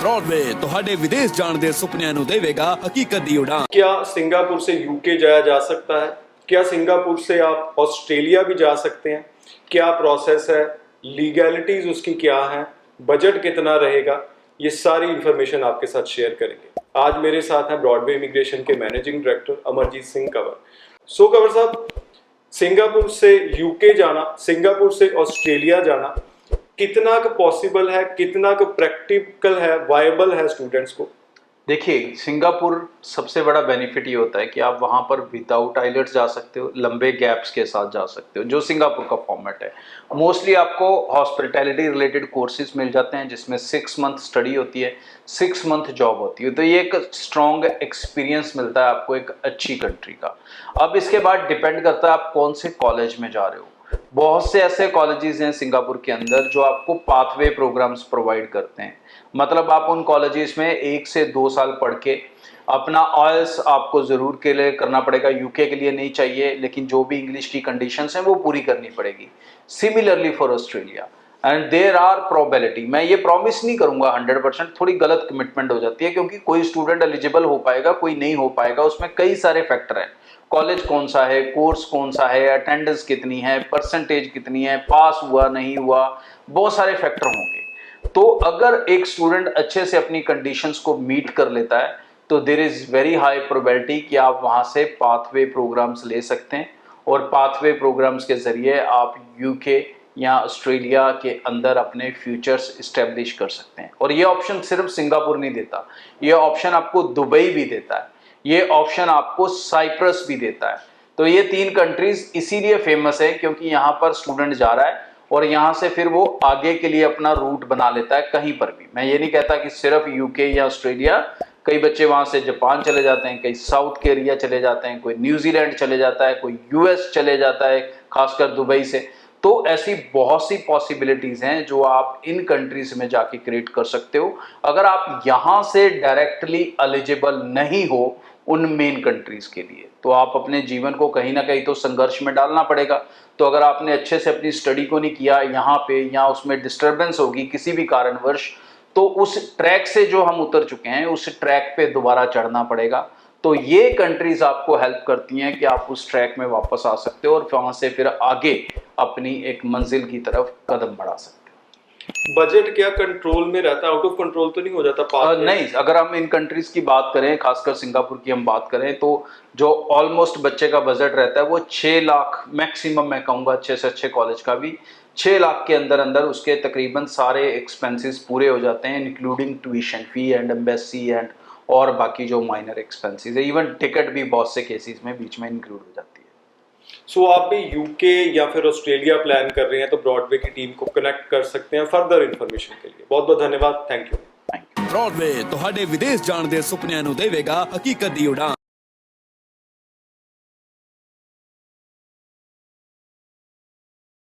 Broadway ਤੁਹਾਡੇ ਵਿਦੇਸ਼ ਜਾਣ ਦੇ ਸੁਪਨਿਆਂ ਨੂੰ ਦੇਵੇਗਾ ਹਕੀਕਤ ਦੀ ਉਡਾਨ। क्या सिंगापुर से यूके जाया जा सकता है? क्या सिंगापुर से आप ऑस्ट्रेलिया भी जा सकते हैं? क्या प्रोसेस है? लीगैलिटीज उसकी क्या है? बजट कितना रहेगा? ये सारी इंफॉर्मेशन आपके साथ शेयर करेंगे। आज मेरे साथ हैं ब्रॉडवे इमिग्रेशन के मैनेजिंग डायरेक्टर अमरजीत सिंह कंवर। कंवर साहब, सिंगापुर से यूके जाना, सिंगापुर से ऑस्ट्रेलिया जाना कितना का पॉसिबल है, कितना का प्रैक्टिकल है, वायबल है स्टूडेंट्स को? देखिए, सिंगापुर सबसे बड़ा बेनिफिट ये होता है कि आप वहाँ पर विदाउट आइलेट्स जा सकते हो, लंबे गैप्स के साथ जा सकते हो, जो सिंगापुर का फॉर्मेट है। मोस्टली आपको हॉस्पिटैलिटी रिलेटेड कोर्सेज मिल जाते हैं जिसमें 6 मंथ स्टडी होती है, 6 मंथ जॉब होती है, तो ये एक स्ट्रॉन्ग एक्सपीरियंस मिलता है आपको एक अच्छी कंट्री का। अब इसके बाद डिपेंड करता है आप कौन से कॉलेज में जा रहे हो। बहुत से ऐसे कॉलेजेस हैं सिंगापुर के अंदर जो आपको पाथवे प्रोग्राम्स प्रोवाइड करते हैं, मतलब आप उन कॉलेजेस में 1 से 2 साल पढ़ के अपना ऑयल्स आपको ज़रूर के लिए करना पड़ेगा, यूके के लिए नहीं चाहिए, लेकिन जो भी इंग्लिश की कंडीशंस हैं वो पूरी करनी पड़ेगी। Similarly for Australia and there are probability, मैं ये प्रॉमिस नहीं करूंगा 100%, थोड़ी गलत कमिटमेंट हो जाती है क्योंकि कोई स्टूडेंट एलिजिबल हो पाएगा, कोई नहीं हो पाएगा, उसमें कई सारे फैक्टर हैं। कॉलेज कौन सा है, कोर्स कौन सा है, अटेंडेंस कितनी है, परसेंटेज कितनी है, पास हुआ नहीं हुआ, बहुत सारे फैक्टर होंगे। तो अगर एक स्टूडेंट अच्छे से अपनी कंडीशंस को मीट कर लेता है तो there is very high probability कि आप वहां से पाथवे प्रोग्राम्स ले सकते हैं और पाथवे प्रोग्राम्स के जरिए आप यूके या ऑस्ट्रेलिया के अंदर अपने फ्यूचर्स इस्टेब्लिश कर सकते हैं। और ये ऑप्शन सिर्फ सिंगापुर नहीं देता, ये ऑप्शन आपको दुबई भी देता है, ये ऑप्शन आपको साइप्रस भी देता है। तो ये 3 कंट्रीज इसीलिए फेमस है क्योंकि यहाँ पर स्टूडेंट जा रहा है और यहाँ से फिर वो आगे के लिए अपना रूट बना लेता है कहीं पर भी। मैं ये नहीं कहता कि सिर्फ यूके या ऑस्ट्रेलिया, कई बच्चे वहाँ से जापान चले जाते हैं, कई साउथ कोरिया चले जाते हैं, कोई न्यूजीलैंड चले जाता है, कोई यूएस चले जाता है, खासकर दुबई से। तो ऐसी बहुत सी पॉसिबिलिटीज हैं जो आप इन कंट्रीज में जाके क्रिएट कर सकते हो अगर आप यहाँ से डायरेक्टली एलिजिबल नहीं हो उन मेन कंट्रीज के लिए। तो आप अपने जीवन को कहीं ना कहीं तो संघर्ष में डालना पड़ेगा। तो अगर आपने अच्छे से अपनी स्टडी को नहीं किया यहाँ पे, या उसमें डिस्टर्बेंस होगी किसी भी कारणवश, तो उस ट्रैक से जो हम उतर चुके हैं उस ट्रैक पे दोबारा चढ़ना पड़ेगा। तो ये कंट्रीज आपको हेल्प करती हैं कि आप उस ट्रैक में वापस आ सकते हो और वहां से फिर आगे अपनी एक मंजिल की तरफ कदम बढ़ा सकते हो। बजट क्या कंट्रोल में रहता है? आउट ऑफ कंट्रोल तो नहीं हो जाता? नहीं, अगर हम इन कंट्रीज की बात करें, खासकर सिंगापुर की हम बात करें, तो जो ऑलमोस्ट बच्चे का बजट रहता है वो 6 लाख मैक्सिमम, मैं कहूँगा अच्छे से अच्छे कॉलेज का भी 6 लाख के अंदर अंदर उसके तकरीबन सारे एक्सपेंसेस पूरे हो जाते हैं, including tuition fee and embassy and और बाकी जो माइनर एक्सपेंसेस है। इवन टिकट भी बहुत से केसेस में बीच में इंक्लूड हो जाती है। सो आप भी यूके या फिर ऑस्ट्रेलिया प्लान कर रहे हैं तो ब्रॉडवे की टीम को कनेक्ट कर सकते हैं फर्दर इन्फॉर्मेशन के लिए। बहुत बहुत धन्यवाद, थैंक यू। ब्रॉडवे ਤੁਹਾਡੇ ਵਿਦੇਸ਼ ਜਾਣ ਦੇ ਸੁਪਨਿਆਂ ਨੂੰ ਦੇਵੇਗਾ ਹਕੀਕਤ ਦੀ ਉਡਾਨ।